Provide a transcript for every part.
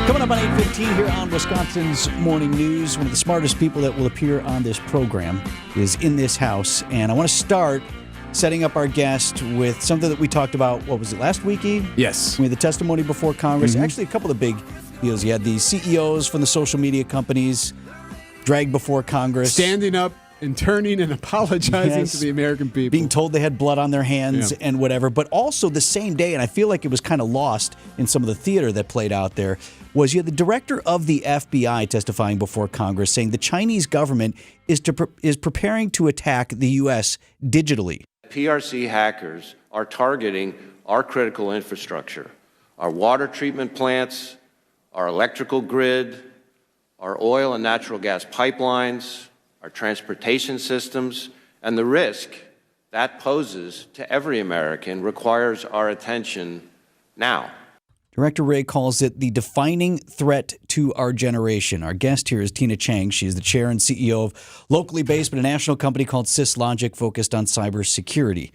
Coming up on 8:15 here on Wisconsin's Morning News, one of the smartest people that will appear on this program is in this house. And I want to start setting up our guest with something that we talked about, what was it, last week, Eve? Yes. We had the testimony before Congress. Actually, a couple of big deals. You had the CEOs from the social media companies dragged before Congress. Standing up and turning and apologizing to the American people. Being told they had blood on their hands and whatever. But also the same day, and I feel like it was kind of lost in some of the theater that played out there, was you had the director of the FBI testifying before Congress saying the Chinese government is preparing to attack the U.S. digitally. PRC hackers are targeting our critical infrastructure, our water treatment plants, our electrical grid, our oil and natural gas pipelines, our transportation systems, and the risk that poses to every American requires our attention now. Director Ray calls it the defining threat to our generation. Our guest here is Tina Chang. She is the chair and CEO of locally based but a national company called SysLogic focused on cybersecurity.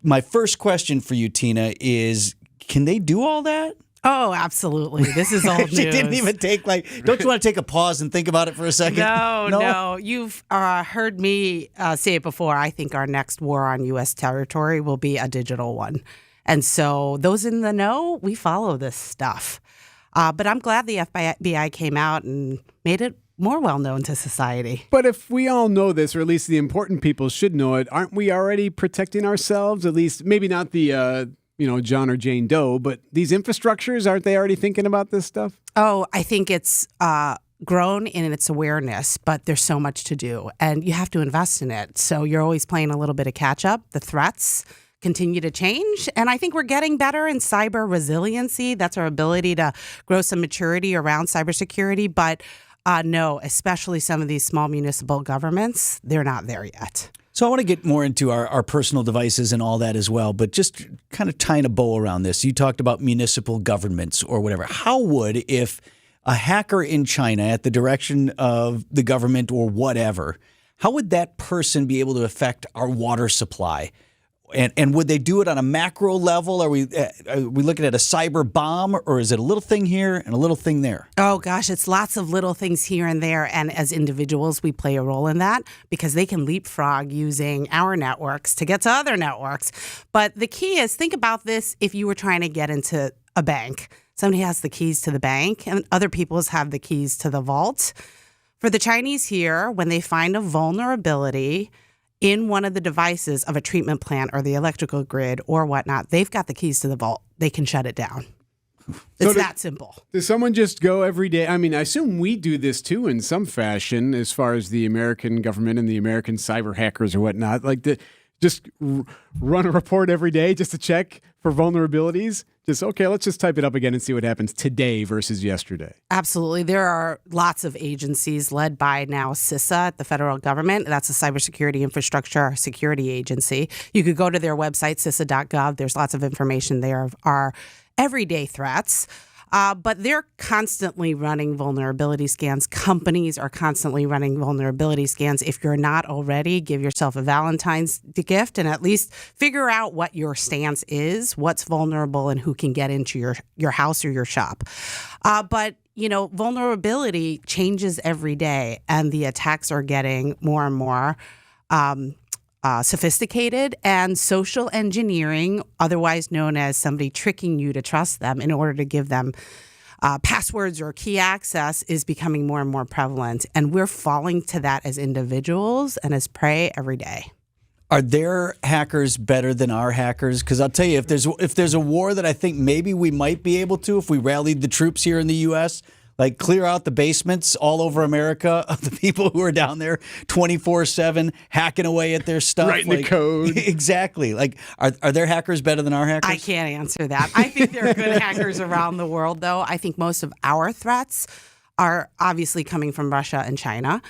My first question for you, Tina, is can they do all that? Oh, absolutely. This is old news. She didn't even take don't you want to take a pause and think about it for a second? No. You've heard me say it before. I think our next war on U.S. territory will be a digital one. And so those in the know, we follow this stuff. But I'm glad the FBI came out and made it more well-known to society. But if we all know this, or at least the important people should know it, aren't we already protecting ourselves? At least maybe not the John or Jane Doe, but these infrastructures, aren't they already thinking about this stuff? Oh, I think it's grown in its awareness, but there's so much to do, and you have to invest in it. So you're always playing a little bit of catch-up. The threats continue to change, and I think we're getting better in cyber resiliency. That's our ability to grow some maturity around cybersecurity, but no, especially some of these small municipal governments, they're not there yet. So I want to get more into our personal devices and all that as well, but just kind of tying a bow around this. You talked about municipal governments or whatever. How would, if a hacker in China at the direction of the government or whatever, how would that person be able to affect our water supply? And would they do it on a macro level? Are we looking at a cyber bomb, or is it a little thing here and a little thing there? Oh, gosh, it's lots of little things here and there. And as individuals, we play a role in that because they can leapfrog using our networks to get to other networks. But the key is, think about this if you were trying to get into a bank. Somebody has the keys to the bank and other people have the keys to the vault. For the Chinese here, when they find a vulnerability in one of the devices of a treatment plant or the electrical grid or whatnot, they've got the keys to the vault. They can shut it down. It's that simple. Does someone just go every day? I mean, I assume we do this too in some fashion as far as the American government and the American cyber hackers or whatnot. Just run a report every day just to check for vulnerabilities. Let's just type it up again and see what happens today versus yesterday. Absolutely. There are lots of agencies led by now CISA, the federal government. That's a cybersecurity infrastructure security agency. You could go to their website, CISA.gov. There's lots of information there of our everyday threats. But they're constantly running vulnerability scans. Companies are constantly running vulnerability scans. If you're not already, give yourself a Valentine's gift and at least figure out what your stance is, what's vulnerable, and who can get into your house or your shop. But vulnerability changes every day, and the attacks are getting more and more sophisticated, and social engineering, otherwise known as somebody tricking you to trust them in order to give them passwords or key access, is becoming more and more prevalent. And we're falling to that as individuals and as prey every day. Are their hackers better than our hackers? Because I'll tell you, if there's a war that I think maybe we might be able to, if we rallied the troops here in the U.S., like clear out the basements all over America of the people who are down there 24/7 hacking away at their stuff. Writing the code. Exactly. Are their hackers better than our hackers? I can't answer that. I think there are good hackers around the world, though. I think most of our threats are obviously coming from Russia and China.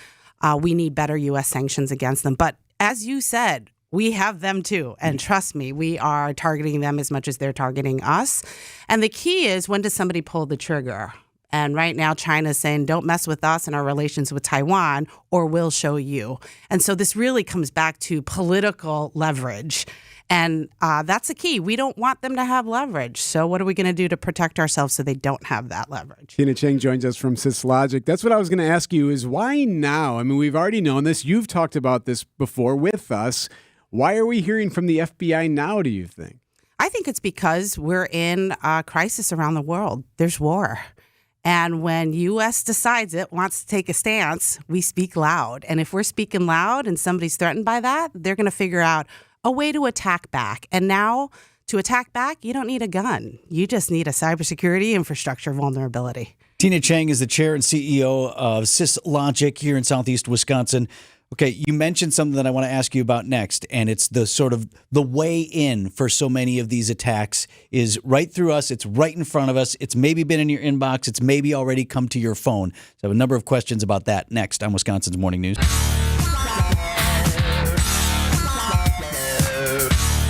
We need better U.S. sanctions against them. But as you said, we have them too. And trust me, we are targeting them as much as they're targeting us. And the key is, when does somebody pull the trigger? And right now, China's saying, don't mess with us and our relations with Taiwan, or we'll show you. And so this really comes back to political leverage. And that's the key. We don't want them to have leverage. So what are we going to do to protect ourselves so they don't have that leverage? Tina Chang joins us from SysLogic. That's what I was going to ask you is why now? I mean, we've already known this. You've talked about this before with us. Why are we hearing from the FBI now, do you think? I think it's because we're in a crisis around the world. There's war. And when U.S. decides it wants to take a stance, we speak loud. And if we're speaking loud and somebody's threatened by that, they're going to figure out a way to attack back. And now, to attack back, you don't need a gun. You just need a cybersecurity infrastructure vulnerability. Tina Chang is the chair and CEO of SysLogic here in Southeast Wisconsin. Okay, you mentioned something that I want to ask you about next, and it's the sort of the way in for so many of these attacks is right through us. It's right in front of us. It's maybe been in your inbox. It's maybe already come to your phone. So I have a number of questions about that next on Wisconsin's Morning News.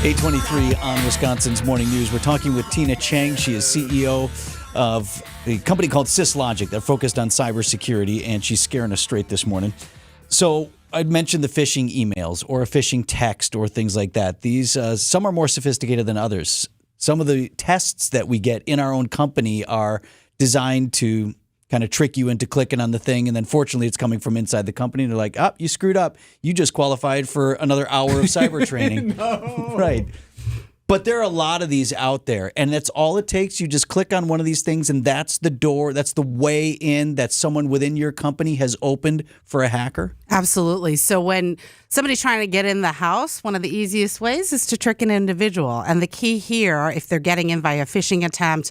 8:23 on Wisconsin's Morning News. We're talking with Tina Chang. She is CEO of a company called SysLogic. They're focused on cybersecurity, and she's scaring us straight this morning. So I'd mentioned the phishing emails or a phishing text or things like that. These some are more sophisticated than others. Some of the tests that we get in our own company are designed to kind of trick you into clicking on the thing, and then fortunately it's coming from inside the company, and they're like, oh, you screwed up. You just qualified for another hour of cyber training. No. Right. But there are a lot of these out there, and that's all it takes. You just click on one of these things, and that's the door, that's the way in that someone within your company has opened for a hacker? Absolutely. So when somebody's trying to get in the house, one of the easiest ways is to trick an individual. And the key here, if they're getting in via phishing attempt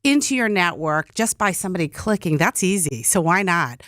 into your network just by somebody clicking, that's easy. So why not?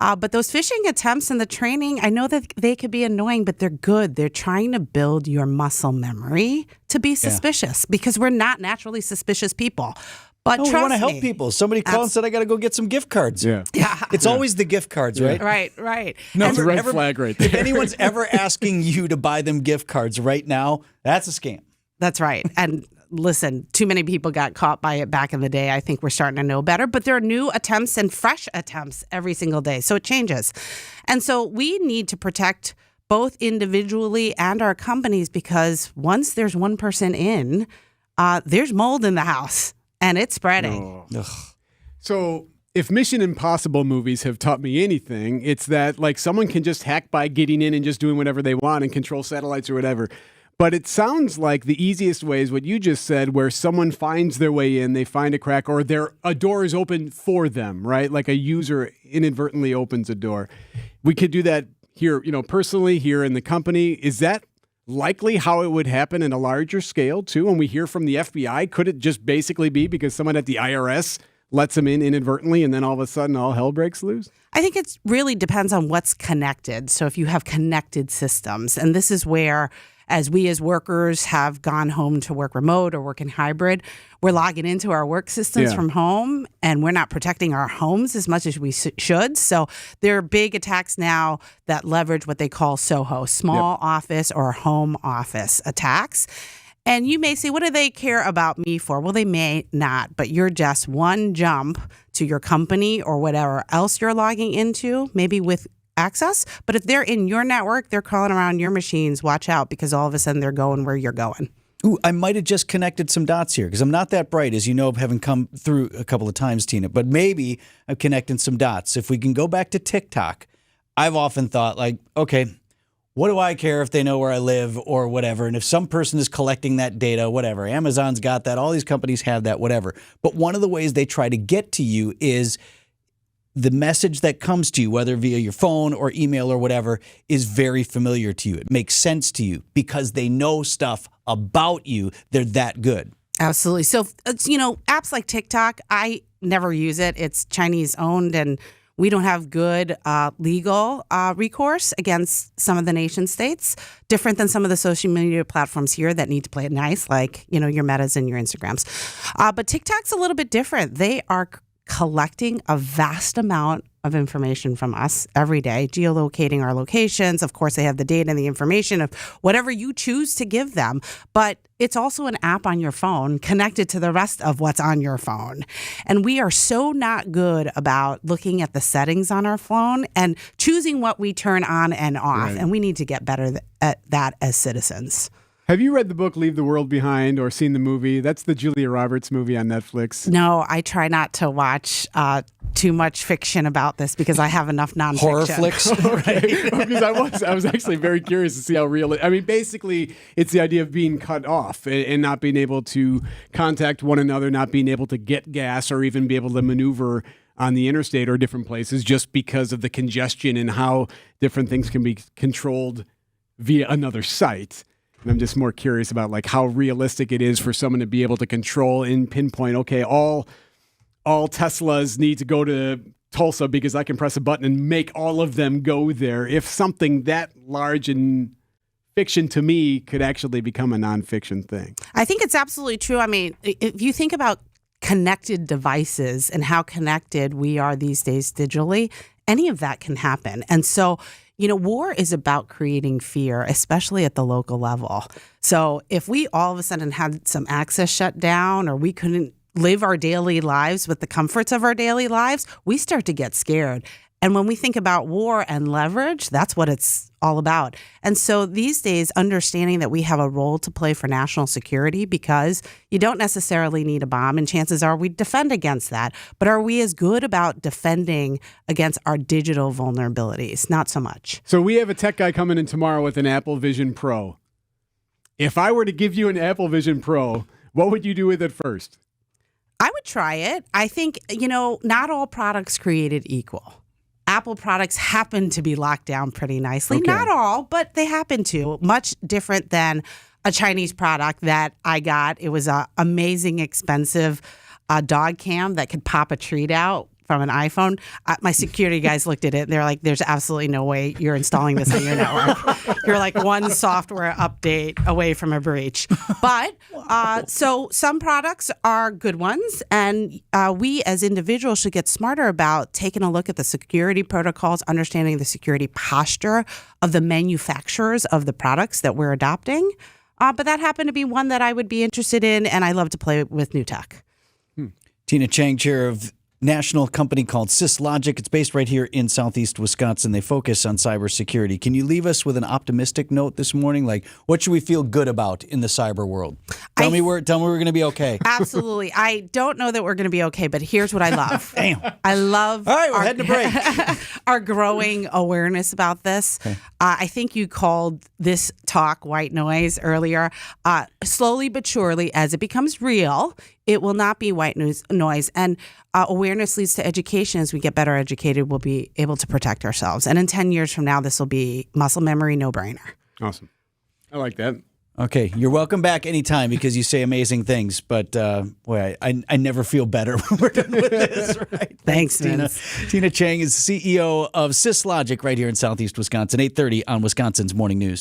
But those phishing attempts and the training, I know that they could be annoying, but they're good. They're trying to build your muscle memory to be suspicious because we're not naturally suspicious people. But no, we trust want to help me, people. Somebody called and said, I got to go get some gift cards. Yeah. It's always the gift cards, right? Right. No, That's a red flag right there. If anyone's ever asking you to buy them gift cards right now, that's a scam. That's right. And listen, too many people got caught by it back in the day. I think we're starting to know better, but there are new attempts and fresh attempts every single day. So it changes. And so we need to protect both individually and our companies because once there's one person in, there's mold in the house and it's spreading. So if Mission Impossible movies have taught me anything, it's that like someone can just hack by getting in and just doing whatever they want and control satellites or whatever. But it sounds like the easiest way is what you just said, where someone finds their way in, they find a crack, or a door is open for them, right? Like a user inadvertently opens a door. We could do that here, personally here in the company. Is that likely how it would happen in a larger scale too? When we hear from the FBI, could it just basically be because someone at the IRS lets them in inadvertently and then all of a sudden all hell breaks loose? I think it really depends on what's connected. So if you have connected systems, and this is where as we as workers have gone home to work remote or work in hybrid, we're logging into our work systems from home and we're not protecting our homes as much as we should. So there are big attacks now that leverage what they call SOHO, small office or home office attacks. And you may say, what do they care about me for? Well, they may not, but you're just one jump to your company or whatever else you're logging into, maybe with access. But if they're in your network, they're crawling around your machines, watch out because all of a sudden they're going where you're going. Ooh, I might have just connected some dots here because I'm not that bright, as you know, having come through a couple of times, Tina. But maybe I'm connecting some dots. If we can go back to TikTok, I've often thought like, okay, what do I care if they know where I live or whatever? And if some person is collecting that data, whatever, Amazon's got that, all these companies have that, whatever. But one of the ways they try to get to you is the message that comes to you, whether via your phone or email or whatever, is very familiar to you. It makes sense to you because they know stuff about you. They're that good. Absolutely. So, apps like TikTok, I never use it. It's Chinese owned and we don't have good legal recourse against some of the nation states, different than some of the social media platforms here that need to play it nice, like, your Metas and your Instagrams. But TikTok's a little bit different. They are collecting a vast amount of information from us every day, geolocating our locations. Of course, they have the data and the information of whatever you choose to give them, but it's also an app on your phone connected to the rest of what's on your phone. And we are so not good about looking at the settings on our phone and choosing what we turn on and off. Right. And we need to get better at that as citizens. Have you read the book Leave the World Behind or seen the movie? That's the Julia Roberts movie on Netflix. No, I try not to watch too much fiction about this because I have enough nonfiction. Horror flicks. Okay. Because I was actually very curious to see how real it. I mean, basically, it's the idea of being cut off and not being able to contact one another, not being able to get gas or even be able to maneuver on the interstate or different places just because of the congestion and how different things can be controlled via another site. And I'm just more curious about like how realistic it is for someone to be able to control and pinpoint, okay, all Teslas need to go to Tulsa because I can press a button and make all of them go there. If something that large in fiction to me could actually become a nonfiction thing. I think it's absolutely true. I mean, if you think about connected devices and how connected we are these days digitally, any of that can happen. And so, war is about creating fear, especially at the local level. So if we all of a sudden had some access shut down or we couldn't live our daily lives with the comforts of our daily lives, we start to get scared. And when we think about war and leverage, that's what it's all about. And so these days, understanding that we have a role to play for national security, because you don't necessarily need a bomb, and chances are we defend against that. But are we as good about defending against our digital vulnerabilities? Not so much. So we have a tech guy coming in tomorrow with an Apple Vision Pro. If I were to give you an Apple Vision Pro, what would you do with it first? I would try it. I think, not all products created equal. Apple products happen to be locked down pretty nicely. Okay. Not all, but they happen to. Much different than a Chinese product that I got. It was an amazing, expensive dog cam that could pop a treat out from an iPhone. My security guys looked at it and they're like, there's absolutely no way you're installing this on your network. You're like one software update away from a breach. But so some products are good ones, and we as individuals should get smarter about taking a look at the security protocols, understanding the security posture of the manufacturers of the products that we're adopting. But that happened to be one that I would be interested in, and I love to play with new tech. Tina Chang, chair of national company called SysLogic. It's based right here in Southeast Wisconsin. They focus on cybersecurity. Can you leave us with an optimistic note this morning? Like, what should we feel good about in the cyber world? Tell me we're going to be okay. Absolutely. I don't know that we're going to be okay, but here's what I love. Damn. I love All right, we're heading to break. our growing awareness about this. Okay. I think you called this talk white noise earlier. Slowly but surely, as it becomes real, it will not be white noise. And awareness leads to education. As we get better educated, we'll be able to protect ourselves. And in 10 years from now, this will be muscle memory, no-brainer. Awesome. I like that. Okay, you're welcome back anytime because you say amazing things. But boy, I never feel better when we're done with this. Right? Thanks, Tina. Tina Chang is CEO of SysLogic right here in Southeast Wisconsin. 8:30 on Wisconsin's Morning News.